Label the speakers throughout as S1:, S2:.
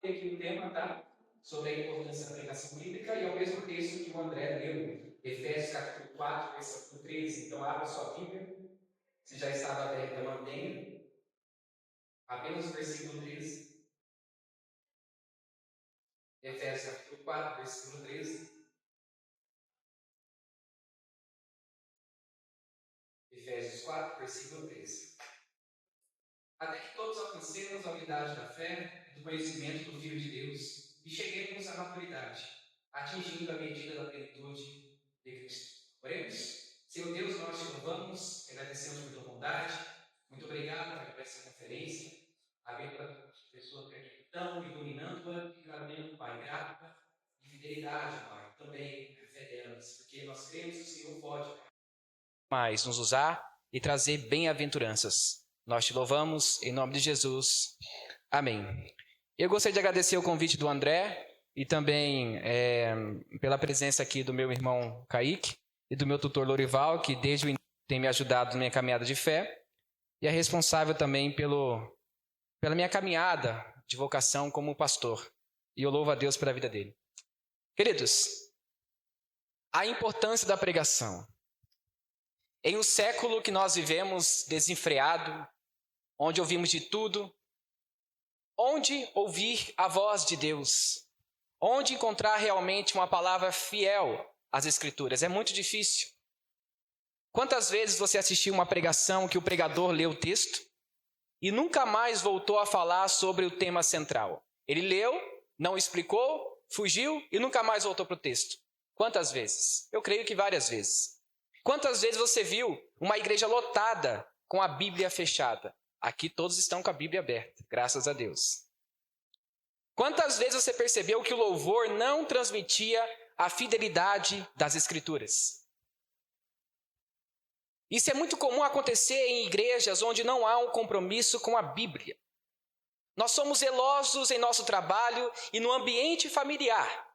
S1: Tem aqui o tema, tá? Sobre a importância da pregação bíblica e é o mesmo texto que o André leu, Efésios capítulo 4, versículo 13. Então, abra sua Bíblia. Se já estava aberta, mantenha. Apenas o versículo 13. Efésios capítulo 4, versículo 13. Efésios 4, versículo 13. Até que todos alcancemos a unidade da fé e do conhecimento do Filho de Deus e cheguemos à maturidade, atingindo a medida da plenitude de Cristo. Oremos. Senhor Deus, nós te louvamos, agradecemos por tua bondade. Muito obrigado por essa conferência. A vida pessoa que é tão iluminando-a e claramente, Pai, grata e fidelidade, Pai, também a fé delas, porque nós cremos que o Senhor pode mais nos usar e trazer bem-aventuranças. Nós te louvamos, em nome de Jesus. Amém. Eu gostaria de agradecer o convite do André e também pela presença aqui do meu irmão Kaique e do meu tutor Lorival, que desde o início tem me ajudado na minha caminhada de fé e é responsável também pela minha caminhada de vocação como pastor. E eu louvo a Deus pela vida dele. Queridos, a importância da pregação. Em um século que nós vivemos desenfreado, onde ouvimos de tudo, onde ouvir a voz de Deus? Onde encontrar realmente uma palavra fiel às Escrituras? É muito difícil. Quantas vezes você assistiu uma pregação que o pregador leu o texto e nunca mais voltou a falar sobre o tema central? Ele leu, não explicou, fugiu e nunca mais voltou para o texto. Quantas vezes? Eu creio que várias vezes. Quantas vezes você viu uma igreja lotada com a Bíblia fechada? Aqui todos estão com a Bíblia aberta, graças a Deus. Quantas vezes você percebeu que o louvor não transmitia a fidelidade das Escrituras? Isso é muito comum acontecer em igrejas onde não há um compromisso com a Bíblia. Nós somos zelosos em nosso trabalho e no ambiente familiar,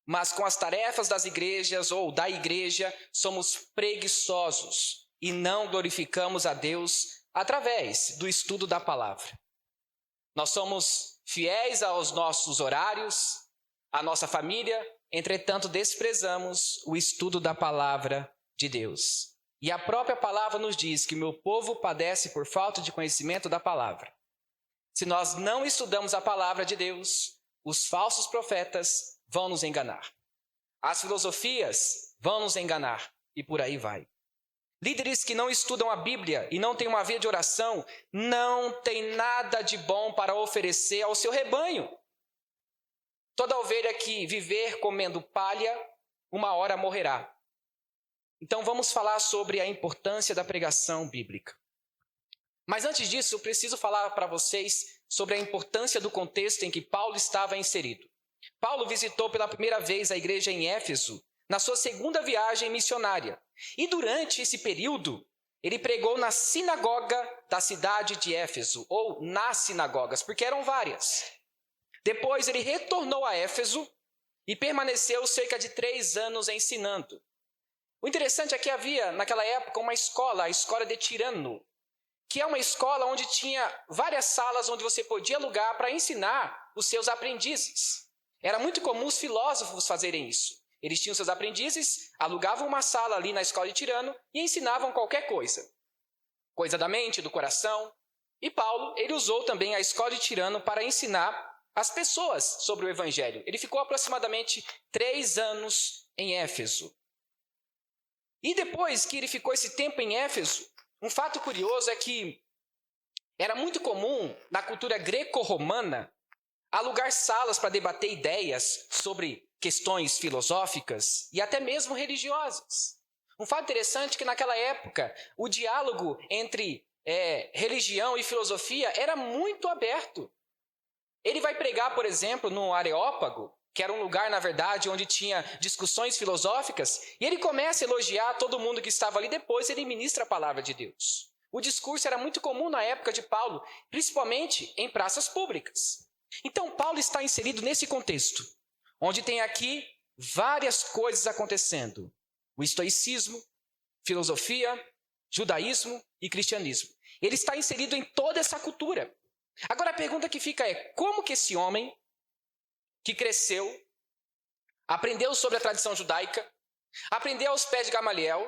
S1: mas com as tarefas das igrejas ou da igreja somos preguiçosos e não glorificamos a Deus através do estudo da palavra. Nós somos fiéis aos nossos horários, à nossa família, entretanto desprezamos o estudo da palavra de Deus. E a própria palavra nos diz que o meu povo padece por falta de conhecimento da palavra. Se nós não estudamos a palavra de Deus, os falsos profetas vão nos enganar. As filosofias vão nos enganar e por aí vai. Líderes que não estudam a Bíblia e não têm uma vida de oração não têm nada de bom para oferecer ao seu rebanho. Toda ovelha que viver comendo palha, uma hora morrerá. Então vamos falar sobre a importância da pregação bíblica. Mas antes disso, eu preciso falar para vocês sobre a importância do contexto em que Paulo estava inserido. Paulo visitou pela primeira vez a igreja em Éfeso, na sua segunda viagem missionária. E durante esse período, ele pregou na sinagoga da cidade de Éfeso, ou nas sinagogas, porque eram várias. Depois ele retornou a Éfeso e permaneceu cerca de 3 anos ensinando. O interessante é que havia, naquela época, uma escola, a escola de Tirano, que é uma escola onde tinha várias salas onde você podia alugar para ensinar os seus aprendizes. Era muito comum os filósofos fazerem isso. Eles tinham seus aprendizes, alugavam uma sala ali na escola de Tirano e ensinavam qualquer coisa. Coisa da mente, do coração. E Paulo, ele usou também a escola de Tirano para ensinar as pessoas sobre o Evangelho. Ele ficou aproximadamente 3 anos em Éfeso. E depois que ele ficou esse tempo em Éfeso, um fato curioso é que era muito comum na cultura greco-romana alugar salas para debater ideias sobre questões filosóficas e até mesmo religiosas. Um fato interessante é que naquela época o diálogo entre religião e filosofia era muito aberto. Ele vai pregar, por exemplo, no Areópago, que era um lugar, na verdade, onde tinha discussões filosóficas, e ele começa a elogiar todo mundo que estava ali, depois ele ministra a palavra de Deus. O discurso era muito comum na época de Paulo, principalmente em praças públicas. Então, Paulo está inserido nesse contexto, onde tem aqui várias coisas acontecendo. O estoicismo, filosofia, judaísmo e cristianismo. Ele está inserido em toda essa cultura. Agora a pergunta que fica é, como que esse homem que cresceu, aprendeu sobre a tradição judaica, aprendeu aos pés de Gamaliel,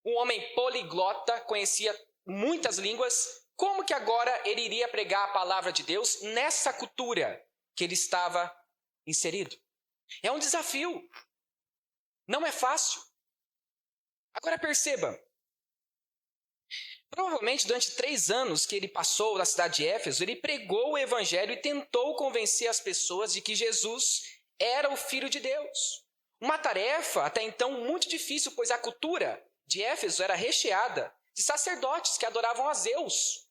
S1: um homem poliglota, conhecia muitas línguas. Como que agora ele iria pregar a palavra de Deus nessa cultura que ele estava inserido? É um desafio. Não é fácil. Agora perceba, provavelmente durante 3 anos que ele passou na cidade de Éfeso, ele pregou o evangelho e tentou convencer as pessoas de que Jesus era o Filho de Deus. Uma tarefa até então muito difícil, pois a cultura de Éfeso era recheada de sacerdotes que adoravam a Zeus,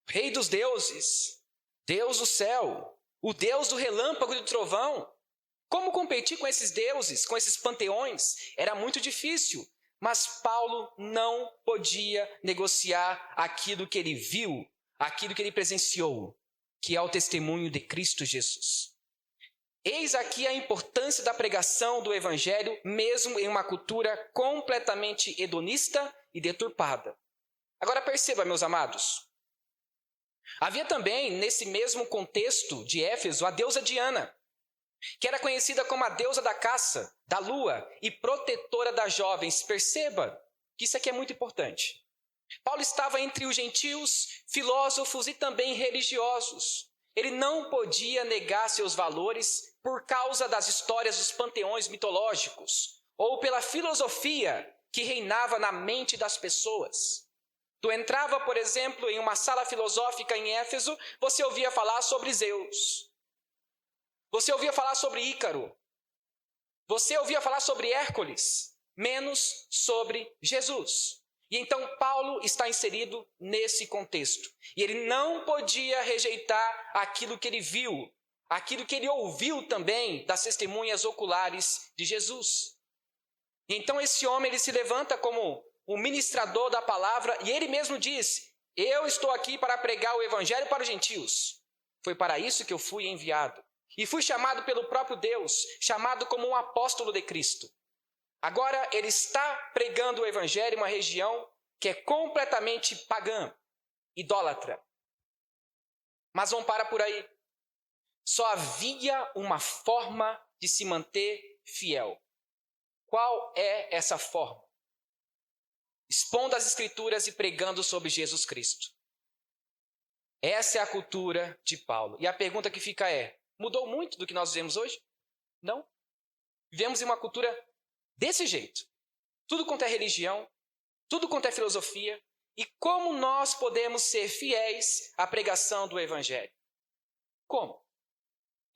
S1: Rei dos deuses, Deus do céu, o Deus do relâmpago e do trovão. Como competir com esses deuses, com esses panteões? Era muito difícil, mas Paulo não podia negociar aquilo que ele viu, aquilo que ele presenciou, que é o testemunho de Cristo Jesus. Eis aqui a importância da pregação do evangelho, mesmo em uma cultura completamente hedonista e deturpada. Agora perceba, meus amados, havia também, nesse mesmo contexto de Éfeso, a deusa Diana, que era conhecida como a deusa da caça, da lua e protetora das jovens. Perceba que isso aqui é muito importante. Paulo estava entre os gentios, filósofos e também religiosos. Ele não podia negar seus valores por causa das histórias dos panteões mitológicos ou pela filosofia que reinava na mente das pessoas. Tu entrava, por exemplo, em uma sala filosófica em Éfeso, você ouvia falar sobre Zeus. Você ouvia falar sobre Ícaro. Você ouvia falar sobre Hércules, menos sobre Jesus. E então Paulo está inserido nesse contexto. E ele não podia rejeitar aquilo que ele viu, aquilo que ele ouviu também das testemunhas oculares de Jesus. E então esse homem ele se levanta como o ministrador da palavra e ele mesmo diz: eu estou aqui para pregar o evangelho para os gentios. Foi para isso que eu fui enviado. E fui chamado pelo próprio Deus, chamado como um apóstolo de Cristo. Agora ele está pregando o evangelho em uma região que é completamente pagã, idólatra. Mas não para por aí. Só havia uma forma de se manter fiel. Qual é essa forma? Expondo as Escrituras e pregando sobre Jesus Cristo. Essa é a cultura de Paulo. E a pergunta que fica é: mudou muito do que nós vivemos hoje? Não. Vivemos em uma cultura desse jeito. Tudo quanto é religião, tudo quanto é filosofia. E como nós podemos ser fiéis à pregação do Evangelho? Como?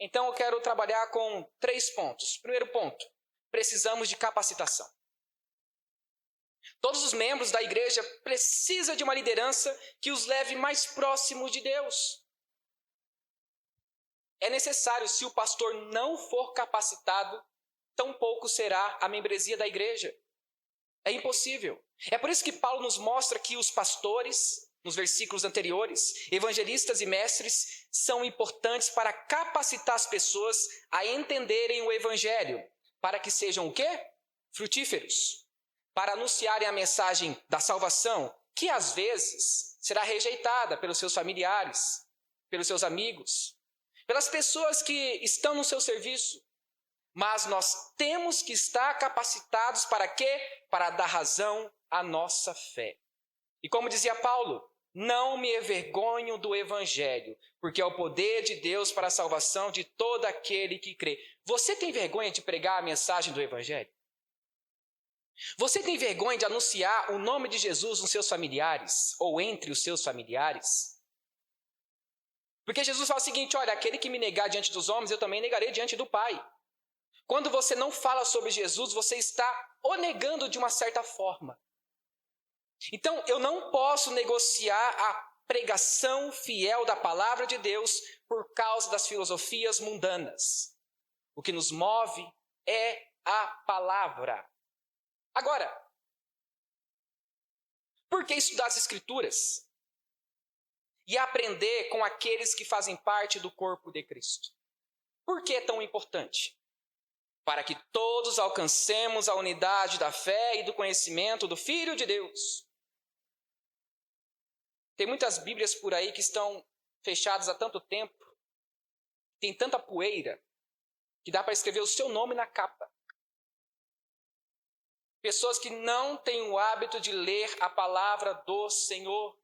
S1: Então eu quero trabalhar com 3 pontos. Primeiro ponto, precisamos de capacitação. Todos os membros da igreja precisam de uma liderança que os leve mais próximos de Deus. É necessário, se o pastor não for capacitado, tampouco será a membresia da igreja. É impossível. É por isso que Paulo nos mostra que os pastores, nos versículos anteriores, evangelistas e mestres, são importantes para capacitar as pessoas a entenderem o evangelho, para que sejam o quê? Frutíferos. Para anunciarem a mensagem da salvação, que às vezes será rejeitada pelos seus familiares, pelos seus amigos, pelas pessoas que estão no seu serviço. Mas nós temos que estar capacitados para quê? Para dar razão à nossa fé. E como dizia Paulo, não me envergonho do evangelho, porque é o poder de Deus para a salvação de todo aquele que crê. Você tem vergonha de pregar a mensagem do evangelho? Você tem vergonha de anunciar o nome de Jesus nos seus familiares ou entre os seus familiares? Porque Jesus fala o seguinte: olha, aquele que me negar diante dos homens, eu também negarei diante do Pai. Quando você não fala sobre Jesus, você está o negando de uma certa forma. Então, eu não posso negociar a pregação fiel da palavra de Deus por causa das filosofias mundanas. O que nos move é a palavra. Agora, por que estudar as Escrituras? E aprender com aqueles que fazem parte do corpo de Cristo. Por que é tão importante? Para que todos alcancemos a unidade da fé e do conhecimento do Filho de Deus. Tem muitas Bíblias por aí que estão fechadas há tanto tempo, tem tanta poeira, que dá para escrever o seu nome na capa. Pessoas que não têm o hábito de ler a palavra do Senhor.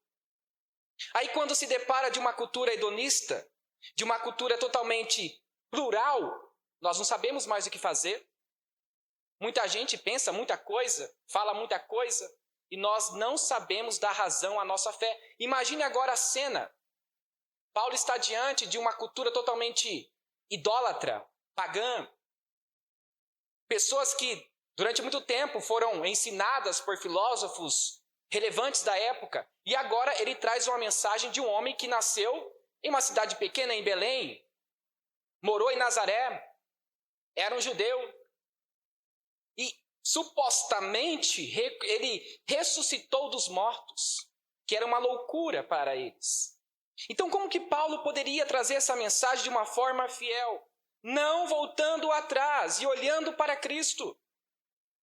S1: Aí quando se depara de uma cultura hedonista, de uma cultura totalmente plural, nós não sabemos mais o que fazer. Muita gente pensa muita coisa, fala muita coisa, e nós não sabemos dar razão à nossa fé. Imagine agora a cena. Paulo está diante de uma cultura totalmente idólatra, pagã. Pessoas que durante muito tempo foram ensinadas por filósofos relevantes da época. E agora ele traz uma mensagem de um homem que nasceu em uma cidade pequena, em Belém, morou em Nazaré, era um judeu. E supostamente ele ressuscitou dos mortos, que era uma loucura para eles. Então como que Paulo poderia trazer essa mensagem de uma forma fiel? Não voltando atrás e olhando para Cristo.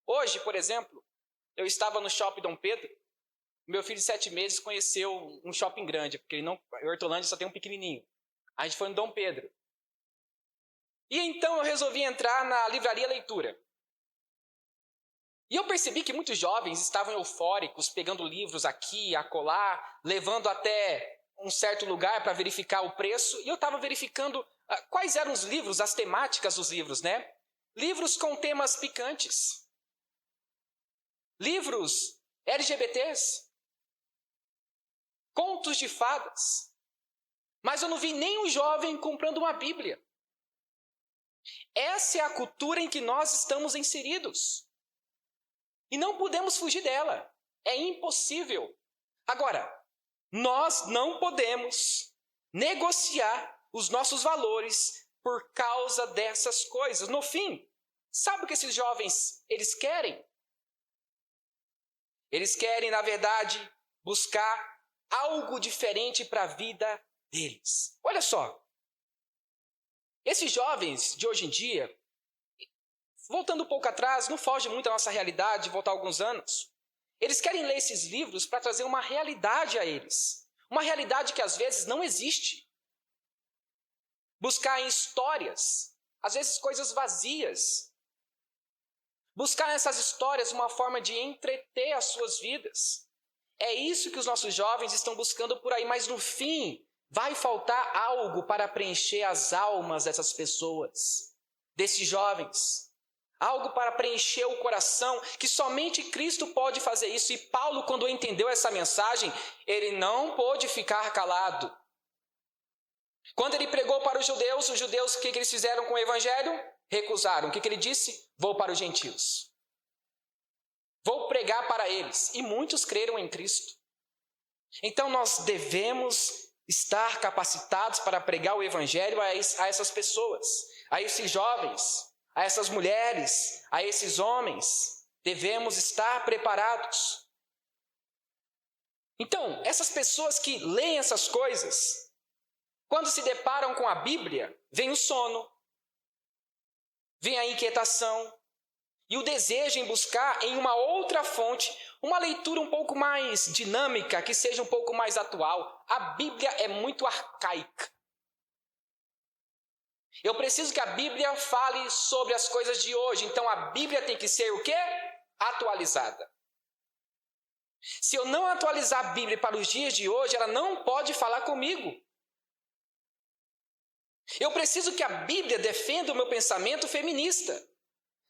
S1: Hoje, por exemplo, eu estava no shopping Dom Pedro. Meu filho de 7 meses conheceu um shopping grande, porque em Hortolândia só tem um pequenininho. A gente foi no Dom Pedro. E então eu resolvi entrar na livraria Leitura. E eu percebi que muitos jovens estavam eufóricos, pegando livros aqui, acolá, levando até um certo lugar para verificar o preço. E eu estava verificando quais eram os livros, as temáticas dos livros, né? Livros com temas picantes. Livros LGBTs. Contos de fadas. Mas eu não vi nenhum jovem comprando uma Bíblia. Essa é a cultura em que nós estamos inseridos. E não podemos fugir dela. É impossível. Agora, nós não podemos negociar os nossos valores por causa dessas coisas. No fim, sabe o que esses jovens eles querem? Eles querem, na verdade, buscar algo diferente para a vida deles. Olha só. Esses jovens de hoje em dia, voltando um pouco atrás, não foge muito da nossa realidade, voltar alguns anos. Eles querem ler esses livros para trazer uma realidade a eles. Uma realidade que às vezes não existe. Buscar em histórias, às vezes coisas vazias. Buscar nessas histórias uma forma de entreter as suas vidas. É isso que os nossos jovens estão buscando por aí, mas no fim vai faltar algo para preencher as almas dessas pessoas, desses jovens. Algo para preencher o coração, que somente Cristo pode fazer isso. E Paulo, quando entendeu essa mensagem, ele não pôde ficar calado. Quando ele pregou para os judeus, o que eles fizeram com o evangelho? Recusaram. O que ele disse? Vou para os gentios. Vou pregar para eles. E muitos creram em Cristo. Então nós devemos estar capacitados para pregar o evangelho a essas pessoas, a esses jovens, a essas mulheres, a esses homens. Devemos estar preparados. Então, essas pessoas que leem essas coisas, quando se deparam com a Bíblia, vem o sono, vem a inquietação e o desejo em buscar em uma outra fonte, uma leitura um pouco mais dinâmica, que seja um pouco mais atual. A Bíblia é muito arcaica. Eu preciso que a Bíblia fale sobre as coisas de hoje, então a Bíblia tem que ser o quê? Atualizada. Se eu não atualizar a Bíblia para os dias de hoje, ela não pode falar comigo. Eu preciso que a Bíblia defenda o meu pensamento feminista.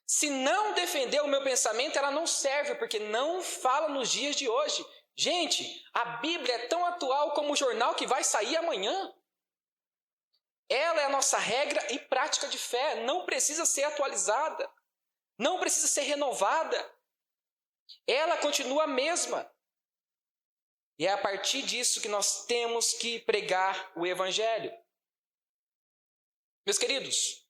S1: Se não defender o meu pensamento, ela não serve, porque não fala nos dias de hoje. Gente, a Bíblia é tão atual como o jornal que vai sair amanhã. Ela é a nossa regra e prática de fé. Não precisa ser atualizada. Não precisa ser renovada. Ela continua a mesma. E é a partir disso que nós temos que pregar o evangelho. Meus queridos,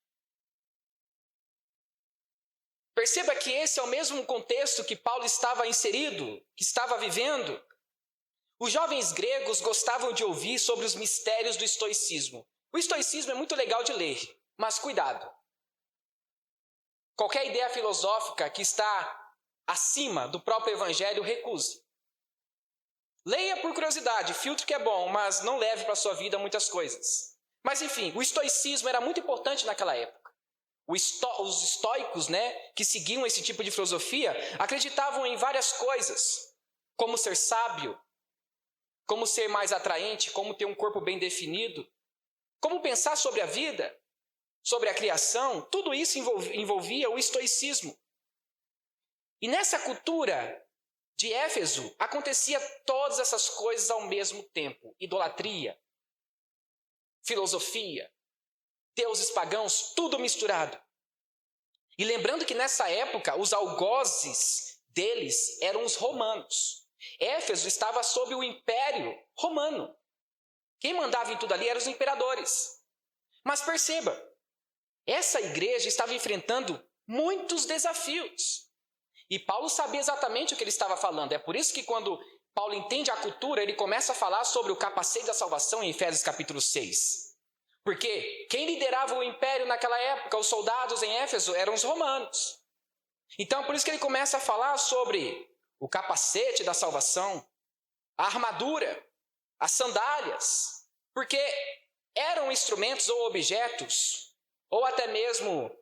S1: perceba que esse é o mesmo contexto que Paulo estava inserido, que estava vivendo. Os jovens gregos gostavam de ouvir sobre os mistérios do estoicismo. O estoicismo é muito legal de ler, mas cuidado. Qualquer ideia filosófica que está acima do próprio evangelho, recuse. Leia por curiosidade, filtre que é bom, mas não leve para a sua vida muitas coisas. Mas enfim, o estoicismo era muito importante naquela época. Os estoicos, né, que seguiam esse tipo de filosofia, acreditavam em várias coisas, como ser sábio, como ser mais atraente, como ter um corpo bem definido, como pensar sobre a vida, sobre a criação. Tudo isso envolvia o estoicismo. E nessa cultura de Éfeso, acontecia todas essas coisas ao mesmo tempo: idolatria, filosofia, deuses pagãos, tudo misturado. E lembrando que nessa época, os algozes deles eram os romanos. Éfeso estava sob o Império Romano. Quem mandava em tudo ali eram os imperadores. Mas perceba, essa igreja estava enfrentando muitos desafios. E Paulo sabia exatamente o que ele estava falando. É por isso que quando Paulo entende a cultura, ele começa a falar sobre o capacete da salvação em Efésios capítulo 6. Porque quem liderava o império naquela época, os soldados em Éfeso, eram os romanos. Então, por isso que ele começa a falar sobre o capacete da salvação, a armadura, as sandálias, porque eram instrumentos ou objetos, ou até mesmo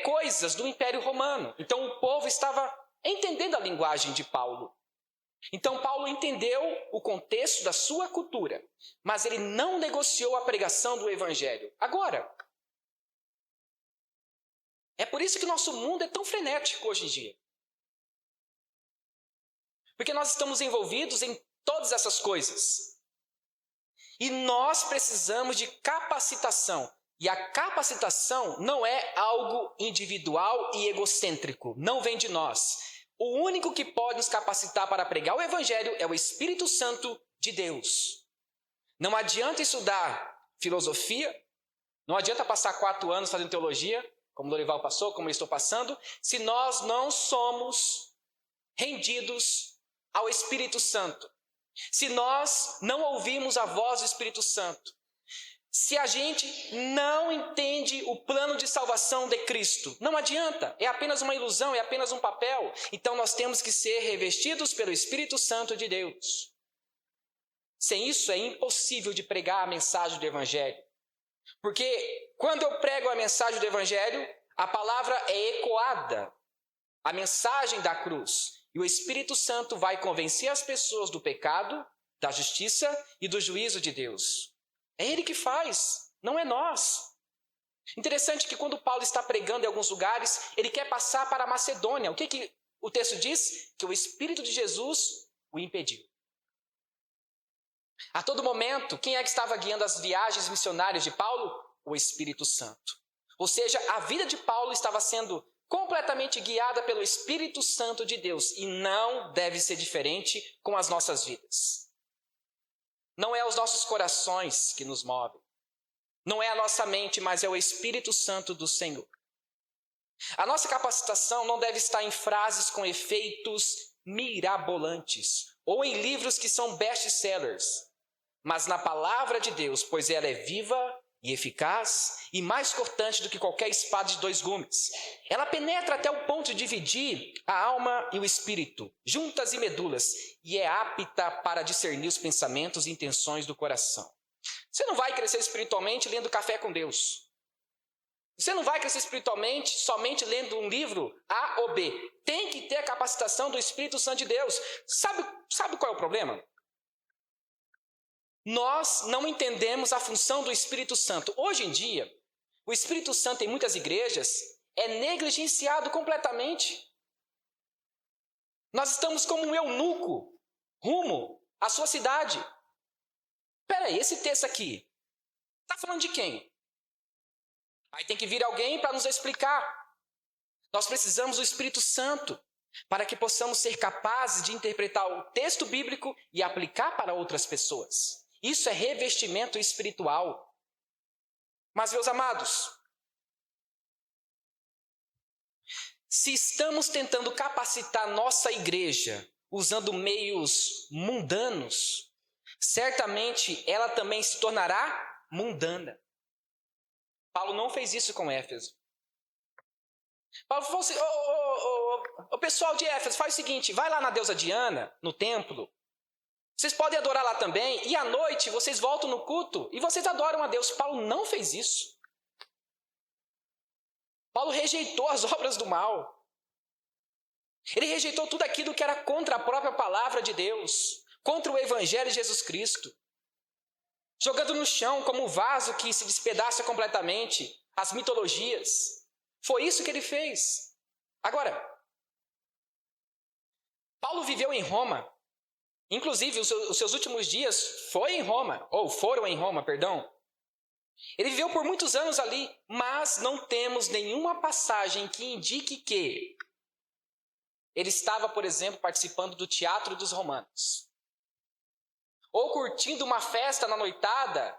S1: coisas do Império Romano. Então, o povo estava entendendo a linguagem de Paulo. Então, Paulo entendeu o contexto da sua cultura, mas ele não negociou a pregação do Evangelho. Agora, é por isso que nosso mundo é tão frenético hoje em dia. Porque nós estamos envolvidos em todas essas coisas. E nós precisamos de capacitação. E a capacitação não é algo individual e egocêntrico, não vem de nós. O único que pode nos capacitar para pregar o Evangelho é o Espírito Santo de Deus. Não adianta estudar filosofia, não adianta passar 4 anos fazendo teologia, como Dorival passou, como eu estou passando, se nós não somos rendidos ao Espírito Santo. Se nós não ouvimos a voz do Espírito Santo. Se a gente não entende o plano de salvação de Cristo, não adianta, é apenas uma ilusão, é apenas um papel. Então nós temos que ser revestidos pelo Espírito Santo de Deus. Sem isso é impossível de pregar a mensagem do Evangelho. Porque quando eu prego a mensagem do Evangelho, a palavra é ecoada, a mensagem da cruz. E o Espírito Santo vai convencer as pessoas do pecado, da justiça e do juízo de Deus. É Ele que faz, não é nós. Interessante que quando Paulo está pregando em alguns lugares, ele quer passar para a Macedônia. O que o texto diz? Que o Espírito de Jesus o impediu. A todo momento, quem é que estava guiando as viagens missionárias de Paulo? O Espírito Santo. Ou seja, a vida de Paulo estava sendo completamente guiada pelo Espírito Santo de Deus. E não deve ser diferente com as nossas vidas. Não é os nossos corações que nos movem. Não é a nossa mente, mas é o Espírito Santo do Senhor. A nossa capacitação não deve estar em frases com efeitos mirabolantes ou em livros que são best-sellers, mas na palavra de Deus, pois ela é viva e eficaz e mais cortante do que qualquer espada de 2 gumes. Ela penetra até o ponto de dividir a alma e o espírito, juntas e medulas, e é apta para discernir os pensamentos e intenções do coração. Você não vai crescer espiritualmente lendo Café com Deus. Você não vai crescer espiritualmente somente lendo um livro A ou B. Tem que ter a capacitação do Espírito Santo de Deus. Sabe qual é o problema? Nós não entendemos a função do Espírito Santo. Hoje em dia, o Espírito Santo em muitas igrejas é negligenciado completamente. Nós estamos como um eunuco rumo à sua cidade. Peraí, esse texto aqui, está falando de quem? Aí tem que vir alguém para nos explicar. Nós precisamos do Espírito Santo para que possamos ser capazes de interpretar o texto bíblico e aplicar para outras pessoas. Isso é revestimento espiritual. Mas, meus amados, se estamos tentando capacitar nossa igreja usando meios mundanos, certamente ela também se tornará mundana. Paulo não fez isso com Éfeso. Paulo falou assim, o pessoal de Éfeso, faz o seguinte, vai lá na deusa Diana, no templo, vocês podem adorar lá também, e à noite vocês voltam no culto e vocês adoram a Deus. Paulo não fez isso. Paulo rejeitou as obras do mal. Ele rejeitou tudo aquilo que era contra a própria palavra de Deus, contra o Evangelho de Jesus Cristo. Jogando no chão como um vaso que se despedaça completamente, as mitologias. Foi isso que ele fez. Agora, Paulo viveu em Roma. Inclusive, os seus últimos dias foram em Roma, perdão. Ele viveu por muitos anos ali, mas não temos nenhuma passagem que indique que ele estava, por exemplo, participando do teatro dos romanos. Ou curtindo uma festa na noitada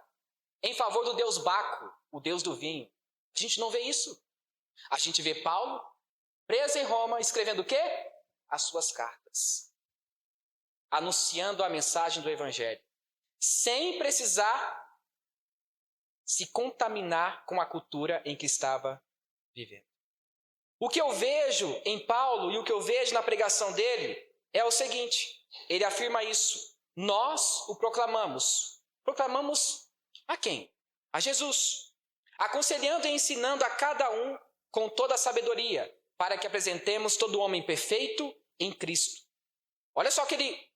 S1: em favor do deus Baco, o deus do vinho. A gente não vê isso. A gente vê Paulo preso em Roma, escrevendo o quê? As suas cartas. Anunciando a mensagem do Evangelho. Sem precisar se contaminar com a cultura em que estava vivendo. O que eu vejo em Paulo e o que eu vejo na pregação dele é o seguinte. Ele afirma isso. Nós o proclamamos. Proclamamos a quem? A Jesus. Aconselhando e ensinando a cada um com toda a sabedoria, para que apresentemos todo homem perfeito em Cristo. Olha só que ele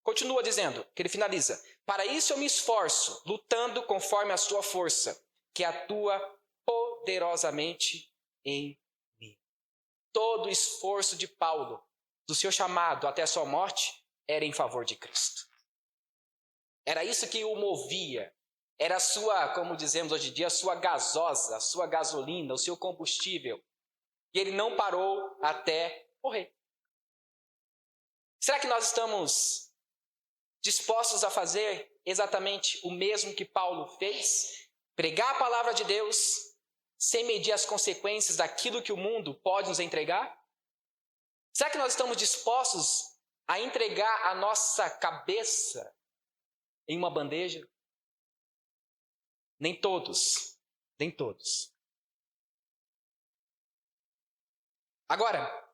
S1: continua dizendo, que ele finaliza. Para isso eu me esforço, lutando conforme a sua força, que atua poderosamente em mim. Todo o esforço de Paulo, do seu chamado até a sua morte, era em favor de Cristo. Era isso que o movia. Era a sua, como dizemos hoje em dia, a sua gasosa, a sua gasolina, o seu combustível. E ele não parou até morrer. Será que nós estamos dispostos a fazer exatamente o mesmo que Paulo fez? Pregar a palavra de Deus sem medir as consequências daquilo que o mundo pode nos entregar? Será que nós estamos dispostos a entregar a nossa cabeça em uma bandeja? Nem todos, nem todos. Agora,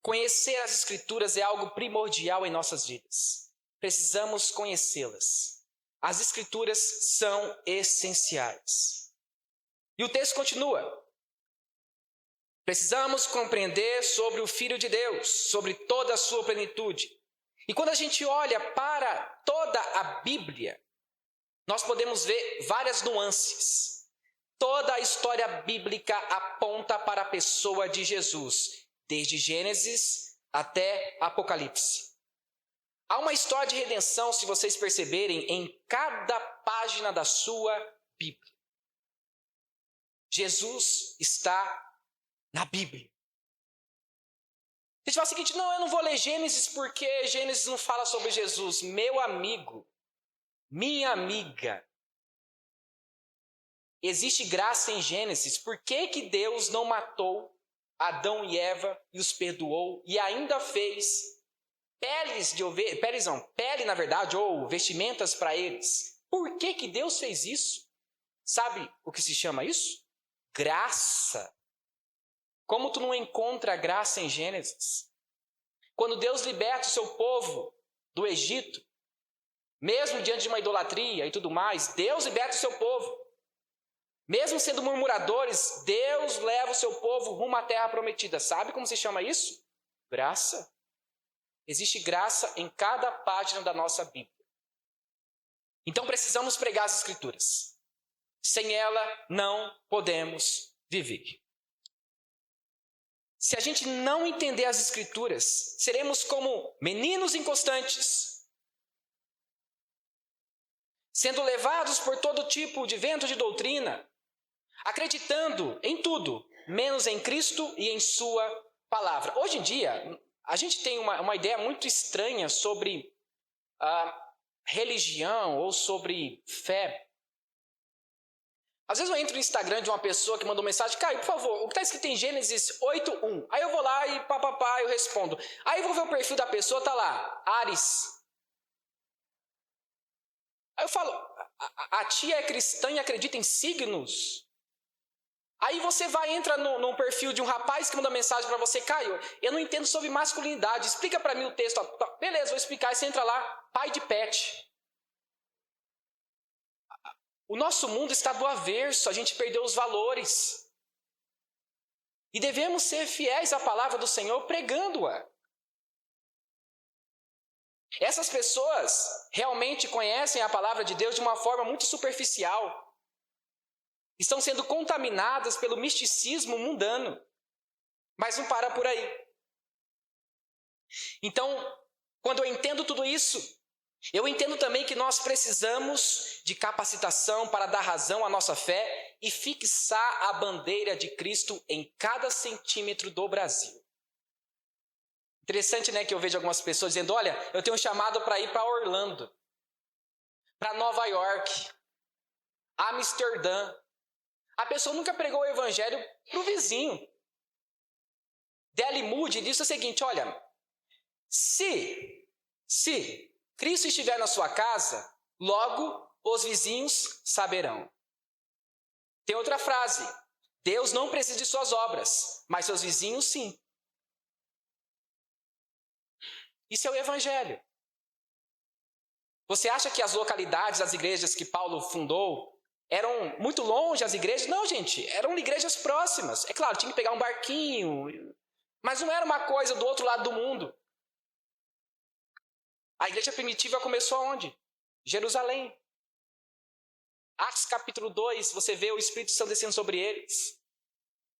S1: conhecer as Escrituras é algo primordial em nossas vidas. Precisamos conhecê-las. As Escrituras são essenciais. E o texto continua. Precisamos compreender sobre o Filho de Deus, sobre toda a sua plenitude. E quando a gente olha para toda a Bíblia, nós podemos ver várias nuances. Toda a história bíblica aponta para a pessoa de Jesus, desde Gênesis até Apocalipse. Há uma história de redenção, se vocês perceberem, em cada página da sua Bíblia. Jesus está na Bíblia. A gente fala o seguinte, não, eu não vou ler Gênesis porque Gênesis não fala sobre Jesus. Meu amigo, minha amiga, existe graça em Gênesis. Por que Deus não matou Adão e Eva e os perdoou e ainda fez pele na verdade, ou vestimentas para eles? Por que Deus fez isso? Sabe o que se chama isso? Graça. Como tu não encontra graça em Gênesis? Quando Deus liberta o seu povo do Egito, mesmo diante de uma idolatria e tudo mais, Deus liberta o seu povo. Mesmo sendo murmuradores, Deus leva o seu povo rumo à terra prometida. Sabe como se chama isso? Graça. Existe graça em cada página da nossa Bíblia. Então precisamos pregar as Escrituras. Sem ela, não podemos viver. Se a gente não entender as Escrituras, seremos como meninos inconstantes, sendo levados por todo tipo de vento de doutrina, acreditando em tudo, menos em Cristo e em sua palavra. Hoje em dia, a gente tem uma ideia muito estranha sobre religião ou sobre fé. Às vezes eu entro no Instagram de uma pessoa que mandou mensagem, Caio, por favor, o que está escrito em Gênesis 8:1? Aí eu vou lá e eu respondo. Aí eu vou ver o perfil da pessoa, tá lá, Ares. Aí eu falo, a tia é cristã e acredita em signos? Aí você entra no perfil de um rapaz que manda mensagem para você, Caio, eu não entendo sobre masculinidade, explica para mim o texto. Beleza, vou explicar. Aí você entra lá, pai de pet. O nosso mundo está do avesso, a gente perdeu os valores. E devemos ser fiéis à palavra do Senhor pregando-a. Essas pessoas realmente conhecem a palavra de Deus de uma forma muito superficial. Estão sendo contaminadas pelo misticismo mundano. Mas não para por aí. Então, quando eu entendo tudo isso, eu entendo também que nós precisamos de capacitação para dar razão à nossa fé e fixar a bandeira de Cristo em cada centímetro do Brasil. Interessante, né, que eu vejo algumas pessoas dizendo, olha, eu tenho um chamado para ir para Orlando, para Nova York, Amsterdã. A pessoa nunca pregou o evangelho para o vizinho. Dallas Moody disse o seguinte, olha, se Cristo estiver na sua casa, logo os vizinhos saberão. Tem outra frase, Deus não precisa de suas obras, mas seus vizinhos sim. Isso é o evangelho. Você acha que as localidades, as igrejas que Paulo fundou, eram muito longe as igrejas? Não, gente, eram igrejas próximas. É claro, tinha que pegar um barquinho, mas não era uma coisa do outro lado do mundo. A igreja primitiva começou aonde? Jerusalém. Atos capítulo 2, você vê o Espírito Santo descendo sobre eles.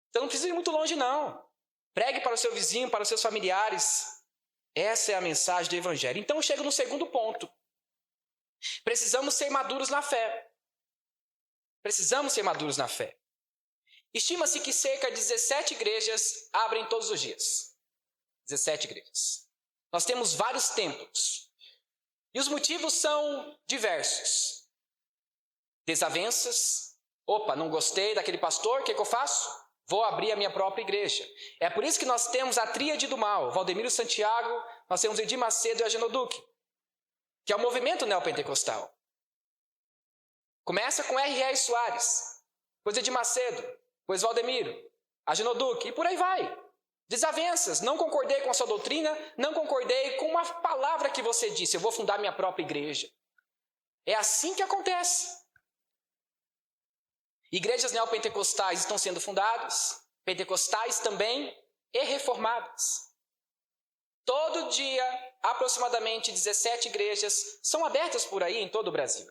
S1: Então não precisa ir muito longe não. Pregue para o seu vizinho, para os seus familiares. Essa é a mensagem do evangelho. Então eu chego no segundo ponto. Precisamos ser maduros na fé. Precisamos ser maduros na fé. Estima-se que cerca de 17 igrejas abrem todos os dias. 17 igrejas. Nós temos vários templos. E os motivos são diversos. Desavenças. Opa, não gostei daquele pastor, o que eu faço? Vou abrir a minha própria igreja. É por isso que nós temos a tríade do mal. Valdemiro Santiago, nós temos Edir Macedo e Ageno Duque, que é o movimento neopentecostal. Começa com R.R. Soares, depois Edir Macedo, depois Valdemiro, Ageno Duque, e por aí vai. Desavenças, não concordei com a sua doutrina, não concordei com uma palavra que você disse, eu vou fundar minha própria igreja. É assim que acontece. Igrejas neopentecostais estão sendo fundadas, pentecostais também, e reformadas. Todo dia, aproximadamente 17 igrejas são abertas por aí em todo o Brasil.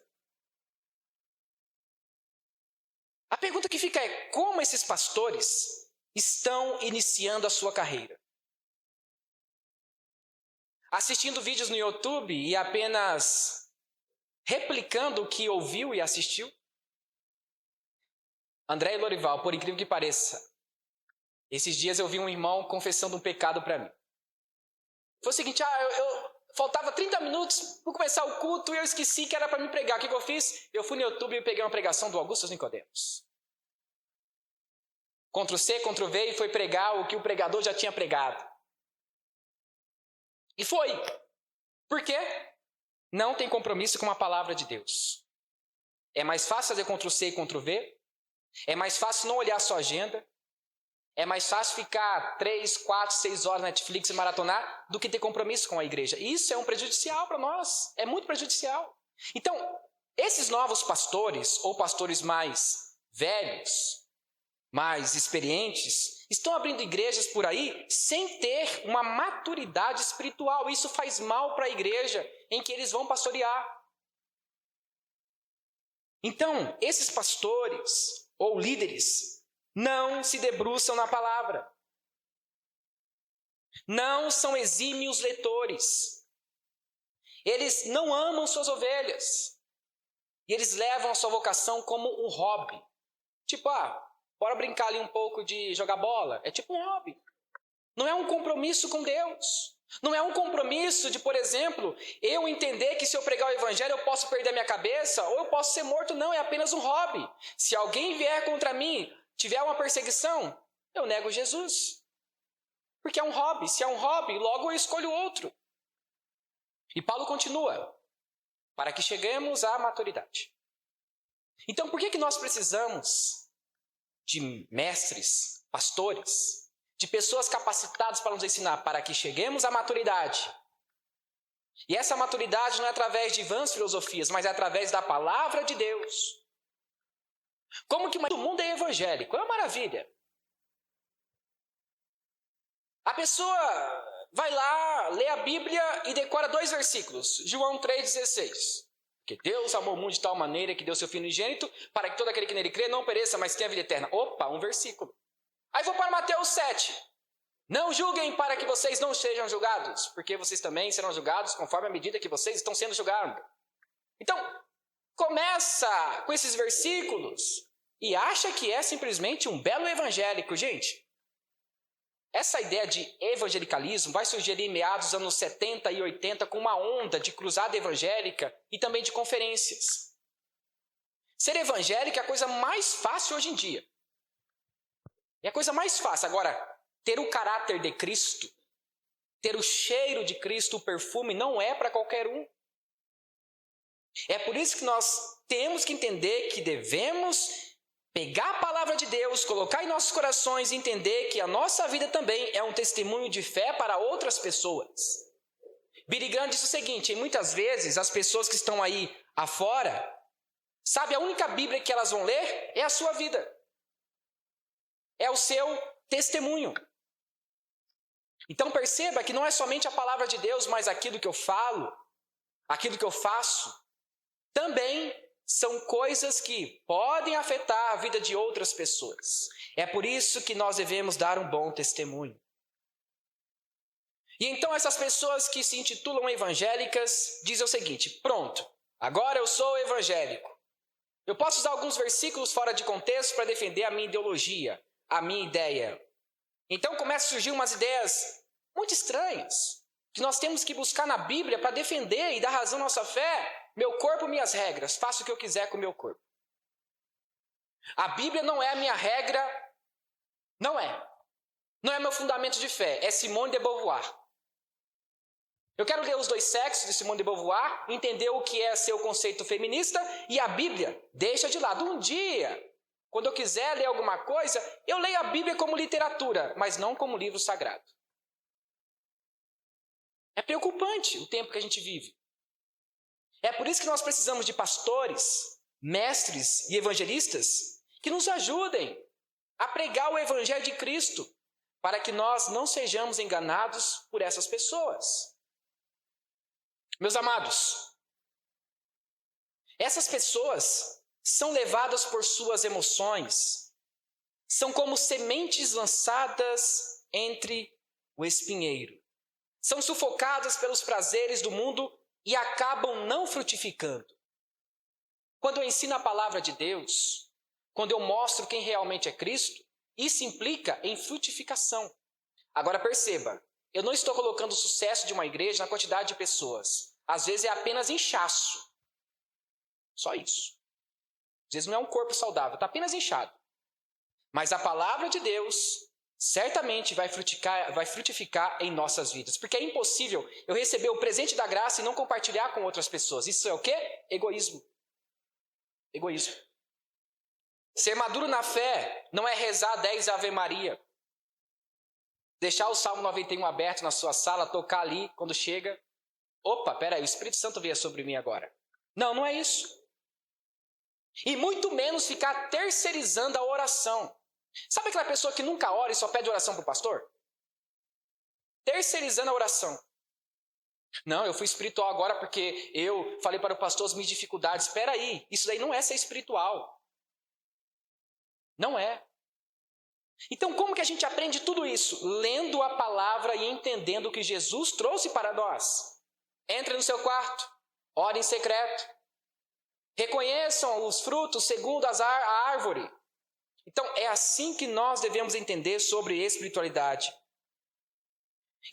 S1: A pergunta que fica é, como esses pastores estão iniciando a sua carreira? Assistindo vídeos no YouTube e apenas replicando o que ouviu e assistiu? André e Lorival, por incrível que pareça, esses dias eu vi um irmão confessando um pecado para mim. Foi o seguinte, faltava 30 minutos para começar o culto e eu esqueci que era para me pregar. O que eu fiz? Eu fui no YouTube e peguei uma pregação do Augusto Nicodemos. Ctrl+C, Ctrl+V e foi pregar o que o pregador já tinha pregado. E foi. Por quê? Não tem compromisso com a palavra de Deus. É mais fácil fazer Ctrl+C e Ctrl+V. É mais fácil não olhar a sua agenda. É mais fácil ficar 3, 4, 6 horas na Netflix e maratonar do que ter compromisso com a igreja. Isso é um prejudicial para nós. É muito prejudicial. Então, esses novos pastores ou pastores mais velhos, mais experientes, estão abrindo igrejas por aí sem ter uma maturidade espiritual. Isso faz mal para a igreja em que eles vão pastorear. Então, esses pastores ou líderes não se debruçam na palavra. Não são exímios leitores. Eles não amam suas ovelhas. E eles levam a sua vocação como um hobby. Tipo, bora brincar ali um pouco de jogar bola. É tipo um hobby. Não é um compromisso com Deus. Não é um compromisso de, por exemplo, eu entender que se eu pregar o evangelho eu posso perder a minha cabeça ou eu posso ser morto. Não, é apenas um hobby. Se alguém vier contra mim, tiver uma perseguição, eu nego Jesus. Porque é um hobby. Se é um hobby, logo eu escolho outro. E Paulo continua, para que cheguemos à maturidade. Então, por que nós precisamos de mestres, pastores, de pessoas capacitadas para nos ensinar? Para que cheguemos à maturidade. E essa maturidade não é através de vãs filosofias, mas é através da palavra de Deus. Como que o mundo é evangélico? É uma maravilha. A pessoa vai lá, lê a Bíblia e decora 2 versículos. João 3,16. Que Deus amou o mundo de tal maneira que deu seu Filho unigênito, para que todo aquele que nele crê não pereça, mas tenha a vida eterna. Opa, um versículo. Aí vou para Mateus 7. Não julguem para que vocês não sejam julgados, porque vocês também serão julgados conforme a medida que vocês estão sendo julgados. Então, começa com esses versículos e acha que é simplesmente um belo evangélico, gente. Essa ideia de evangelicalismo vai surgir ali em meados dos anos 70 e 80 com uma onda de cruzada evangélica e também de conferências. Ser evangélico é a coisa mais fácil hoje em dia. É a coisa mais fácil. Agora, ter o caráter de Cristo, ter o cheiro de Cristo, o perfume, não é para qualquer um. É por isso que nós temos que entender que devemos pegar a palavra de Deus, colocar em nossos corações e entender que a nossa vida também é um testemunho de fé para outras pessoas. Billy Graham disse o seguinte: muitas vezes as pessoas que estão aí afora, sabe, a única Bíblia que elas vão ler é a sua vida. É o seu testemunho. Então perceba que não é somente a palavra de Deus, mas aquilo que eu falo, aquilo que eu faço, também são coisas que podem afetar a vida de outras pessoas. É por isso que nós devemos dar um bom testemunho. E então essas pessoas que se intitulam evangélicas dizem o seguinte: pronto, agora eu sou evangélico. Eu posso usar alguns versículos fora de contexto para defender a minha ideologia, a minha ideia. Então começam a surgir umas ideias muito estranhas, que nós temos que buscar na Bíblia para defender e dar razão à nossa fé. Meu corpo, minhas regras, faço o que eu quiser com o meu corpo. A Bíblia não é a minha regra, não é. Não é meu fundamento de fé, é Simone de Beauvoir. Eu quero ler Os Dois Sexos de Simone de Beauvoir, entender o que é seu conceito feminista, e a Bíblia deixa de lado. Um dia, quando eu quiser ler alguma coisa, eu leio a Bíblia como literatura, mas não como livro sagrado. É preocupante o tempo que a gente vive. É por isso que nós precisamos de pastores, mestres e evangelistas que nos ajudem a pregar o Evangelho de Cristo, para que nós não sejamos enganados por essas pessoas. Meus amados, essas pessoas são levadas por suas emoções, são como sementes lançadas entre o espinheiro, são sufocadas pelos prazeres do mundo e acabam não frutificando. Quando eu ensino a palavra de Deus, quando eu mostro quem realmente é Cristo, isso implica em frutificação. Agora perceba, eu não estou colocando o sucesso de uma igreja na quantidade de pessoas. Às vezes é apenas inchaço. Só isso. Às vezes não é um corpo saudável, está apenas inchado. Mas a palavra de Deus certamente vai frutificar em nossas vidas. Porque é impossível eu receber o presente da graça e não compartilhar com outras pessoas. Isso é o quê? Egoísmo. Egoísmo. Ser maduro na fé não é rezar 10 Ave Maria. Deixar o Salmo 91 aberto na sua sala, tocar ali quando chega. Opa, peraí, o Espírito Santo veio sobre mim agora. Não, não é isso. E muito menos ficar terceirizando a oração. Sabe aquela pessoa que nunca ora e só pede oração para o pastor? Terceirizando a oração. Não, eu fui espiritual agora porque eu falei para o pastor as minhas dificuldades. Espera aí, isso daí não é ser espiritual. Não é. Então como que a gente aprende tudo isso? Lendo a palavra e entendendo o que Jesus trouxe para nós. Entre no seu quarto, ore em secreto. Reconheçam os frutos segundo a árvore. Então, é assim que nós devemos entender sobre espiritualidade.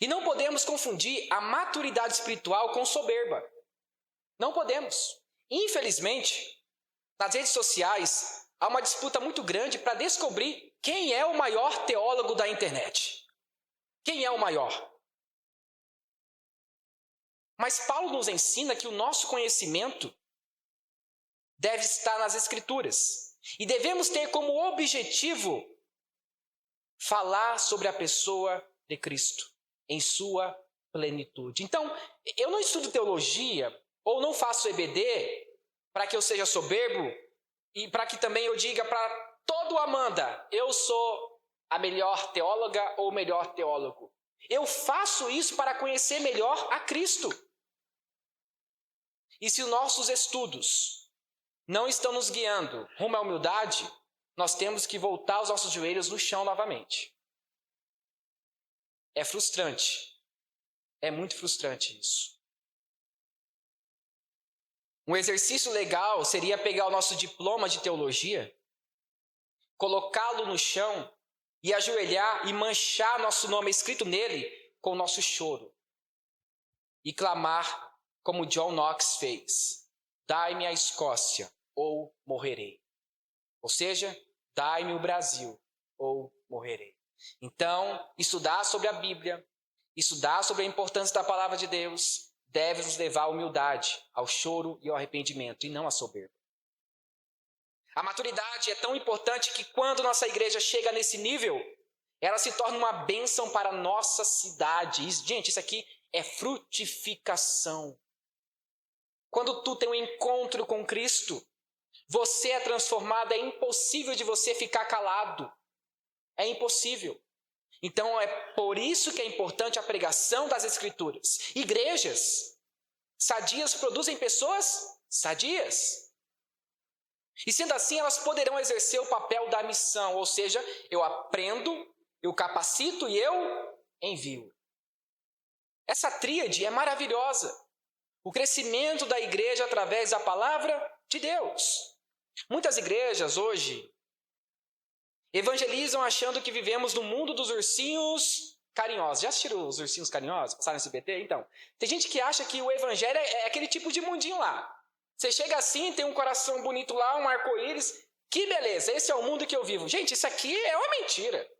S1: E não podemos confundir a maturidade espiritual com soberba. Não podemos. Infelizmente, nas redes sociais, há uma disputa muito grande para descobrir quem é o maior teólogo da internet. Quem é o maior? Mas Paulo nos ensina que o nosso conhecimento deve estar nas Escrituras. E devemos ter como objetivo falar sobre a pessoa de Cristo, em sua plenitude. Então, eu não estudo teologia, ou não faço EBD, para que eu seja soberbo, e para que também eu diga para todo Amanda, eu sou a melhor teóloga ou o melhor teólogo. Eu faço isso para conhecer melhor a Cristo. E se os nossos estudos não estão nos guiando rumo à humildade, nós temos que voltar os nossos joelhos no chão novamente. É frustrante. É muito frustrante isso. Um exercício legal seria pegar o nosso diploma de teologia, colocá-lo no chão e ajoelhar e manchar nosso nome escrito nele com o nosso choro. E clamar como John Knox fez: dai-me a Escócia ou morrerei. Ou seja, dai-me o Brasil ou morrerei. Então, estudar sobre a Bíblia, estudar sobre a importância da palavra de Deus, deve nos levar à humildade, ao choro e ao arrependimento, e não à soberba. A maturidade é tão importante que quando nossa igreja chega nesse nível, ela se torna uma bênção para a nossa cidade. Gente, isso aqui é frutificação. Quando tu tem um encontro com Cristo, você é transformado, é impossível de você ficar calado. É impossível. Então é por isso que é importante a pregação das Escrituras. Igrejas sadias produzem pessoas sadias. E sendo assim, elas poderão exercer o papel da missão, ou seja, eu aprendo, eu capacito e eu envio. Essa tríade é maravilhosa. O crescimento da igreja através da palavra de Deus. Muitas igrejas hoje evangelizam achando que vivemos no mundo dos ursinhos carinhosos. Já assistiram os ursinhos carinhosos? Passaram no SBT? Então, tem gente que acha que o evangelho é aquele tipo de mundinho lá. Você chega assim, tem um coração bonito lá, um arco-íris. Que beleza, esse é o mundo que eu vivo. Gente, isso aqui é uma mentira.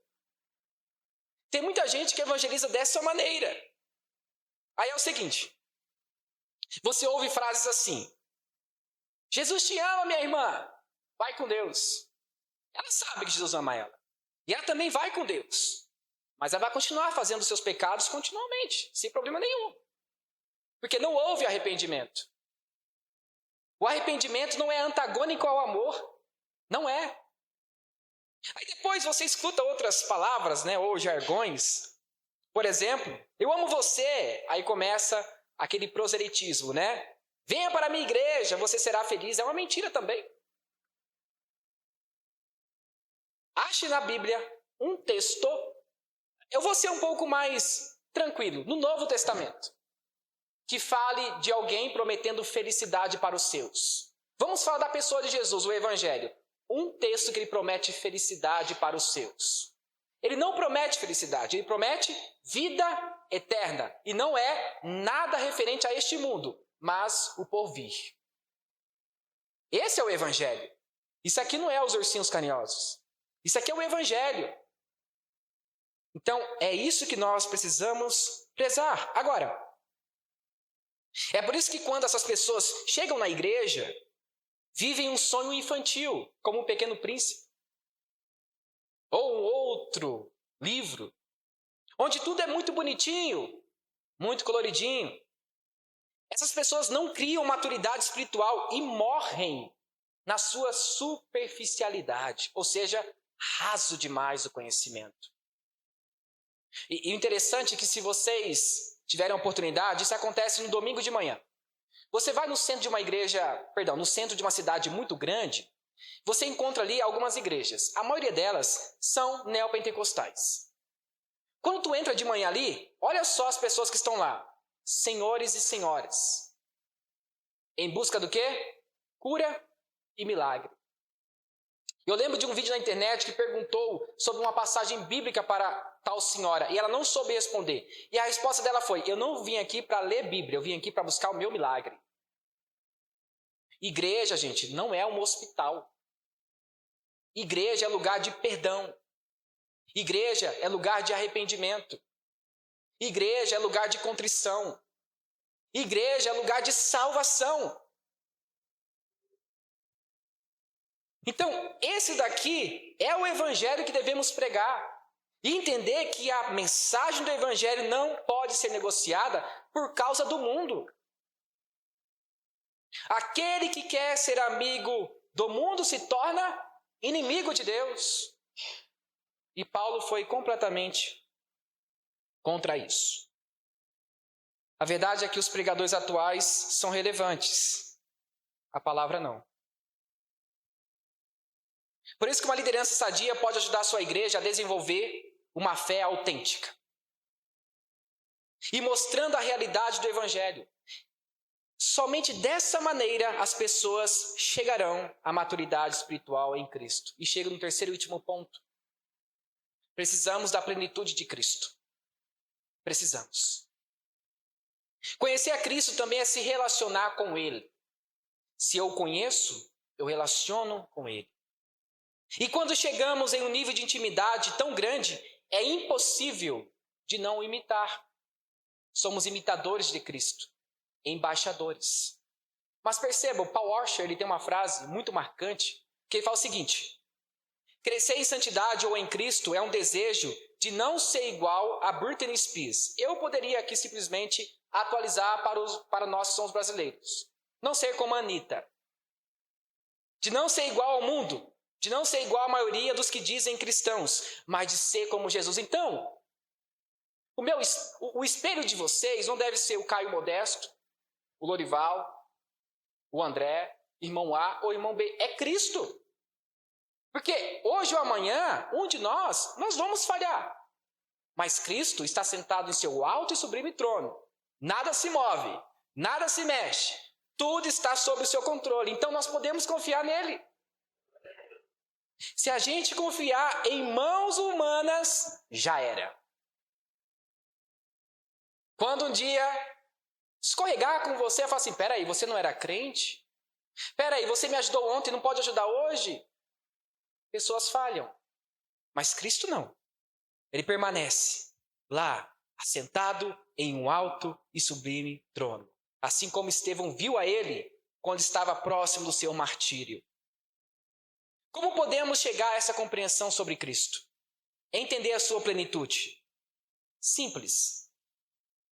S1: Tem muita gente que evangeliza dessa maneira. Aí é o seguinte, você ouve frases assim: Jesus te ama, minha irmã, vai com Deus. Ela sabe que Jesus ama ela. E ela também vai com Deus. Mas ela vai continuar fazendo seus pecados continuamente, sem problema nenhum. Porque não houve arrependimento. O arrependimento não é antagônico ao amor. Não é. Aí depois você escuta outras palavras, né, ou jargões. Por exemplo, eu amo você. Aí começa aquele proselitismo, né? Venha para a minha igreja, você será feliz. É uma mentira também. Ache na Bíblia um texto, eu vou ser um pouco mais tranquilo, no Novo Testamento, que fale de alguém prometendo felicidade para os seus. Vamos falar da pessoa de Jesus, o Evangelho. Um texto que ele promete felicidade para os seus. Ele não promete felicidade, ele promete vida eterna. E não é nada referente a este mundo, mas o porvir. Esse é o Evangelho. Isso aqui não é os ursinhos carinhosos. Isso aqui é o Evangelho. Então, é isso que nós precisamos prezar. Agora, é por isso que quando essas pessoas chegam na igreja, vivem um sonho infantil, como o Pequeno Príncipe. Ou um outro livro, onde tudo é muito bonitinho, muito coloridinho. Essas pessoas não criam maturidade espiritual e morrem na sua superficialidade, ou seja, raso demais o conhecimento. E o interessante é que se vocês tiverem a oportunidade, isso acontece no domingo de manhã. Você vai no centro de uma igreja, no centro de uma cidade muito grande, você encontra ali algumas igrejas. A maioria delas são neopentecostais. Quando tu entra de manhã ali, olha só as pessoas que estão lá. Senhores e senhoras. Em busca do quê? Cura e milagre. Eu lembro de um vídeo na internet que perguntou sobre uma passagem bíblica para tal senhora e ela não soube responder. E a resposta dela foi: eu não vim aqui para ler Bíblia, eu vim aqui para buscar o meu milagre. Igreja, gente, não é um hospital. Igreja é lugar de perdão. Igreja é lugar de arrependimento. Igreja é lugar de contrição. Igreja é lugar de salvação. Então, esse daqui é o evangelho que devemos pregar. E entender que a mensagem do evangelho não pode ser negociada por causa do mundo. Aquele que quer ser amigo do mundo se torna inimigo de Deus. E Paulo foi completamente contra isso. A verdade é que os pregadores atuais são relevantes. A palavra não. Por isso que uma liderança sadia pode ajudar a sua igreja a desenvolver uma fé autêntica. E mostrando a realidade do Evangelho. Somente dessa maneira as pessoas chegarão à maturidade espiritual em Cristo. E chego no terceiro e último ponto. Precisamos da plenitude de Cristo. Precisamos. Conhecer a Cristo também é se relacionar com Ele. Se eu o conheço, eu relaciono com Ele. E quando chegamos em um nível de intimidade tão grande, é impossível de não o imitar. Somos imitadores de Cristo, embaixadores. Mas perceba, o Paul Washer, ele tem uma frase muito marcante, que ele fala o seguinte: crescer em santidade ou em Cristo é um desejo de não ser igual a Britney Spears. Eu poderia aqui simplesmente atualizar para nós que somos brasileiros. Não ser como a Anitta. De não ser igual ao mundo. De não ser igual à maioria dos que dizem cristãos. Mas de ser como Jesus. Então, o espelho de vocês não deve ser o Caio Modesto, o Lorival, o André, irmão A ou irmão B. É Cristo. Porque hoje ou amanhã, um de nós vamos falhar. Mas Cristo está sentado em seu alto e sublime trono. Nada se move, nada se mexe. Tudo está sob o seu controle. Então nós podemos confiar nele. Se a gente confiar em mãos humanas, já era. Quando um dia escorregar com você e falar assim: peraí, você não era crente? Peraí, você me ajudou ontem e não pode ajudar hoje? Pessoas falham. Mas Cristo não. Ele permanece lá, assentado em um alto e sublime trono. Assim como Estevão viu a ele quando estava próximo do seu martírio. Como podemos chegar a essa compreensão sobre Cristo? Entender a sua plenitude? Simples.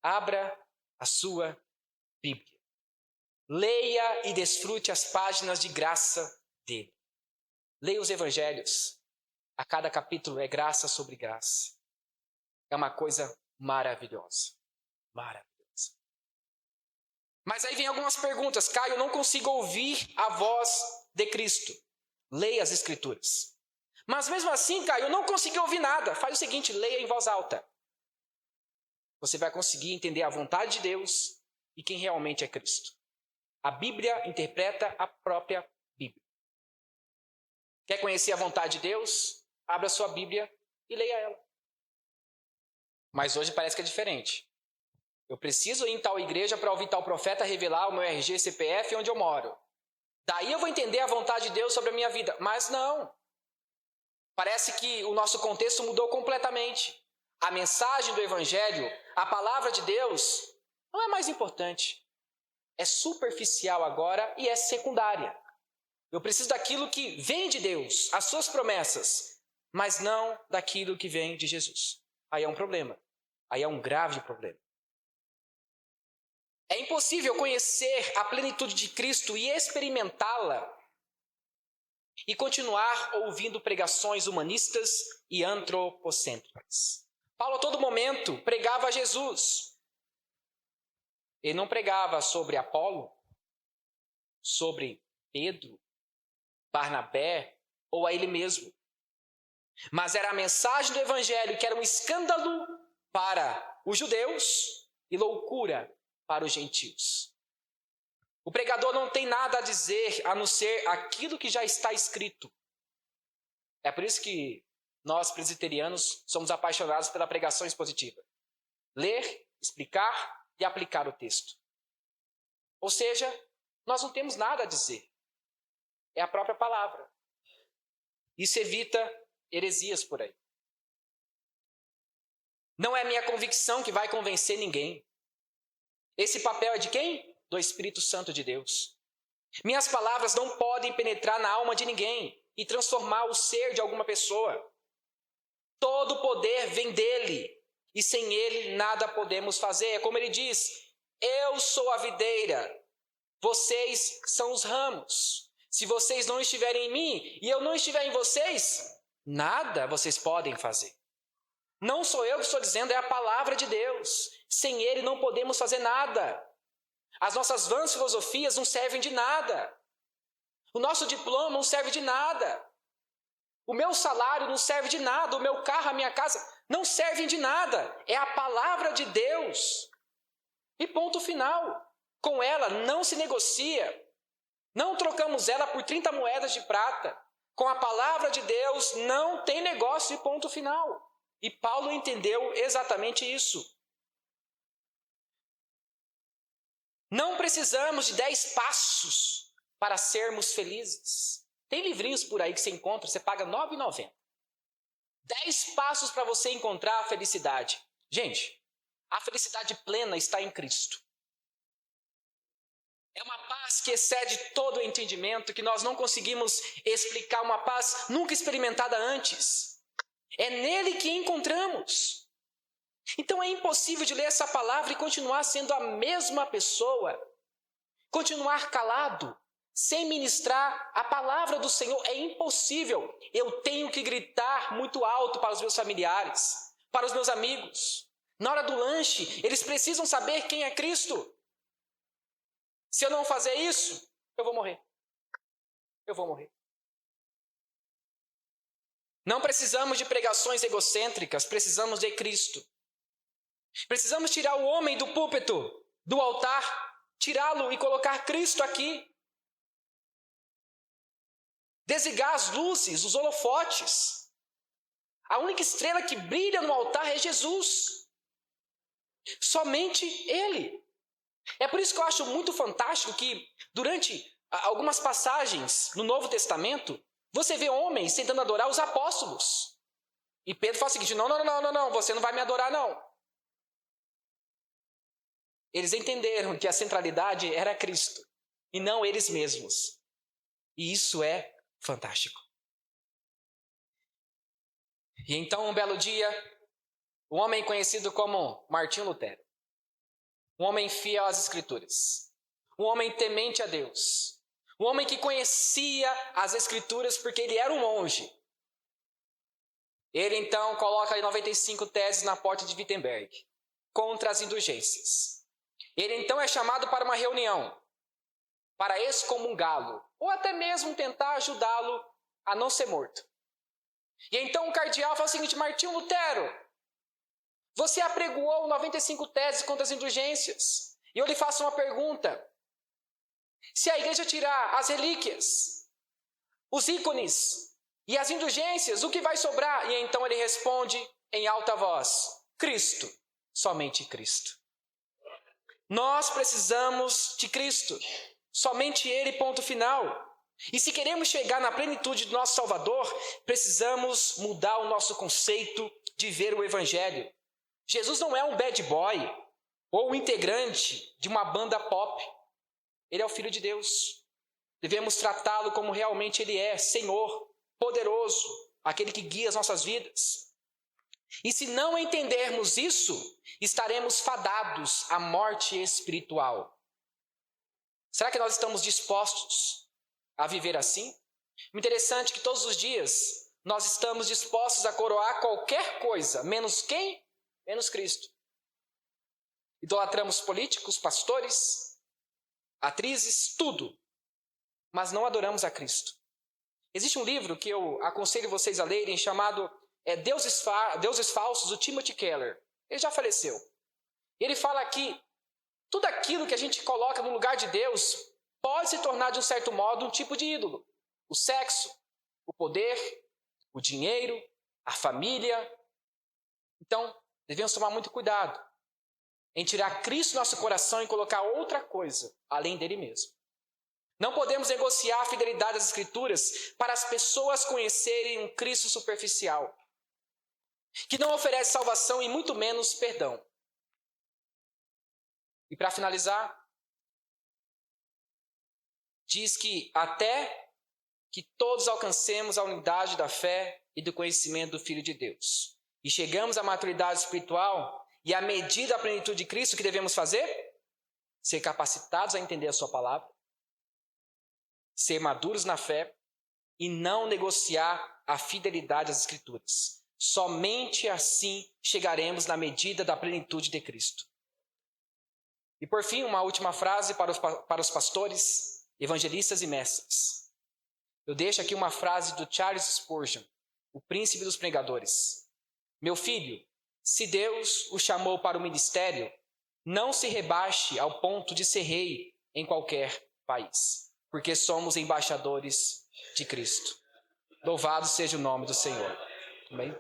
S1: Abra a sua Bíblia. Leia e desfrute as páginas de graça dele. Leia os evangelhos. A cada capítulo é graça sobre graça. É uma coisa maravilhosa. Maravilhosa. Mas aí vem algumas perguntas. Caio, eu não consigo ouvir a voz de Cristo. Leia as Escrituras. Mas mesmo assim, Caio, eu não consigo ouvir nada. Faz o seguinte, leia em voz alta. Você vai conseguir entender a vontade de Deus e quem realmente é Cristo. A Bíblia interpreta a própria Bíblia. Quer conhecer a vontade de Deus? Abra sua Bíblia e leia ela. Mas hoje parece que é diferente. Eu preciso ir em tal igreja para ouvir tal profeta revelar o meu RG, CPF e onde eu moro. Daí eu vou entender a vontade de Deus sobre a minha vida. Mas não. Parece que o nosso contexto mudou completamente. A mensagem do Evangelho, a palavra de Deus, não é mais importante. É superficial agora e é secundária. Eu preciso daquilo que vem de Deus, as suas promessas, mas não daquilo que vem de Jesus. Aí é um problema. Aí é um grave problema. É impossível conhecer a plenitude de Cristo e experimentá-la e continuar ouvindo pregações humanistas e antropocêntricas. Paulo a todo momento pregava a Jesus. Ele não pregava sobre Apolo, sobre Pedro, Barnabé ou a ele mesmo. Mas era a mensagem do Evangelho que era um escândalo para os judeus e loucura para os gentios. O pregador não tem nada a dizer a não ser aquilo que já está escrito. É por isso que nós, presbiterianos, somos apaixonados pela pregação expositiva. Ler, explicar e aplicar o texto. Ou seja, nós não temos nada a dizer. É a própria palavra. Isso evita heresias por aí. Não é minha convicção que vai convencer ninguém. Esse papel é de quem? Do Espírito Santo de Deus. Minhas palavras não podem penetrar na alma de ninguém e transformar o ser de alguma pessoa. Todo o poder vem dele e sem ele nada podemos fazer. É como ele diz, eu sou a videira, vocês são os ramos. Se vocês não estiverem em mim e eu não estiver em vocês, nada vocês podem fazer. Não sou eu que estou dizendo, é a palavra de Deus. Sem ele não podemos fazer nada. As nossas vãs filosofias não servem de nada. O nosso diploma não serve de nada. O meu salário não serve de nada. O meu carro, a minha casa não servem de nada. É a palavra de Deus. E ponto final. Com ela não se negocia. Não trocamos ela por 30 moedas de prata. Com a palavra de Deus não tem negócio e ponto final. E Paulo entendeu exatamente isso. Não precisamos de 10 passos para sermos felizes. Tem livrinhos por aí que você encontra, você paga R$ 9,90. 10 passos para você encontrar a felicidade. Gente, a felicidade plena está em Cristo. É uma paz que excede todo o entendimento, que nós não conseguimos explicar, uma paz nunca experimentada antes. É nele que encontramos. Então é impossível de ler essa palavra e continuar sendo a mesma pessoa, continuar calado, sem ministrar a palavra do Senhor. É impossível. Eu tenho que gritar muito alto para os meus familiares, para os meus amigos. Na hora do lanche, eles precisam saber quem é Cristo. Se eu não fazer isso, eu vou morrer. Eu vou morrer. Não precisamos de pregações egocêntricas, precisamos de Cristo. Precisamos tirar o homem do púlpito, do altar, tirá-lo e colocar Cristo aqui. Desligar as luzes, os holofotes. A única estrela que brilha no altar é Jesus. Somente Ele. É por isso que eu acho muito fantástico que, durante algumas passagens no Novo Testamento, você vê homens tentando adorar os apóstolos. E Pedro fala o seguinte: não, você não vai me adorar, não. Eles entenderam que a centralidade era Cristo, e não eles mesmos. E isso é fantástico. E então, um belo dia, um homem conhecido como Martinho Lutero, um homem fiel às Escrituras, um homem temente a Deus, um homem que conhecia as Escrituras porque ele era um monge. Ele então coloca 95 teses na porta de Wittenberg, contra as indulgências. Ele então é chamado para uma reunião, para excomungá-lo, ou até mesmo tentar ajudá-lo a não ser morto. E então o cardeal fala o seguinte: Martinho Lutero, você apregoou 95 teses contra as indulgências. E eu lhe faço uma pergunta: se a igreja tirar as relíquias, os ícones e as indulgências, o que vai sobrar? E então ele responde em alta voz: Cristo, somente Cristo. Nós precisamos de Cristo, somente Ele, ponto final. E se queremos chegar na plenitude do nosso Salvador, precisamos mudar o nosso conceito de ver o Evangelho. Jesus não é um bad boy ou um integrante de uma banda pop. Ele é o Filho de Deus. Devemos tratá-lo como realmente Ele é: Senhor, poderoso, aquele que guia as nossas vidas. E se não entendermos isso, estaremos fadados à morte espiritual. Será que nós estamos dispostos a viver assim? O interessante é que todos os dias nós estamos dispostos a coroar qualquer coisa, menos quem? Menos Cristo. Idolatramos políticos, pastores, atrizes, tudo, mas não adoramos a Cristo. Existe um livro que eu aconselho vocês a lerem, chamado Deuses Falsos, do Timothy Keller. Ele já faleceu. Ele fala que tudo aquilo que a gente coloca no lugar de Deus pode se tornar, de um certo modo, um tipo de ídolo. O sexo, o poder, o dinheiro, a família. Então, devemos tomar muito cuidado em tirar Cristo do nosso coração e colocar outra coisa além dele mesmo. Não podemos negociar a fidelidade às Escrituras para as pessoas conhecerem um Cristo superficial, que não oferece salvação e muito menos perdão. E para finalizar, diz que até que todos alcancemos a unidade da fé e do conhecimento do Filho de Deus, e chegamos à maturidade espiritual e à medida da plenitude de Cristo, o que devemos fazer? Ser capacitados a entender a sua palavra, ser maduros na fé e não negociar a fidelidade às Escrituras. Somente assim chegaremos na medida da plenitude de Cristo. E por fim, uma última frase para os pastores, evangelistas e mestres. Eu deixo aqui uma frase do Charles Spurgeon, o príncipe dos pregadores. Meu filho, se Deus o chamou para o ministério, não se rebaixe ao ponto de ser rei em qualquer país, porque somos embaixadores de Cristo. Louvado seja o nome do Senhor. Amém?